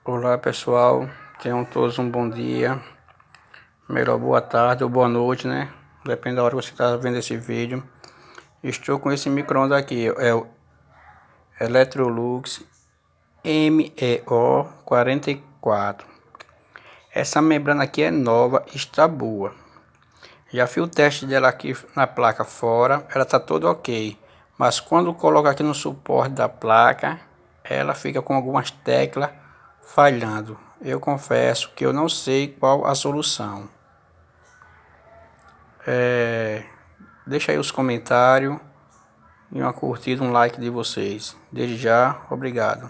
Olá pessoal, tenham todos um bom dia, melhor boa tarde ou boa noite, né? Depende da hora que você está vendo esse vídeo. Estou com esse micro-ondas aqui, é o Electrolux MEO44. Essa membrana aqui é nova, está boa. Já fiz o teste dela aqui na placa fora, ela está toda ok. Mas quando coloca aqui no suporte da placa, ela fica com algumas teclas falhando. Eu confesso que eu não sei qual a solução. Deixa aí os comentários e uma curtida, um like de vocês. Desde já, obrigado.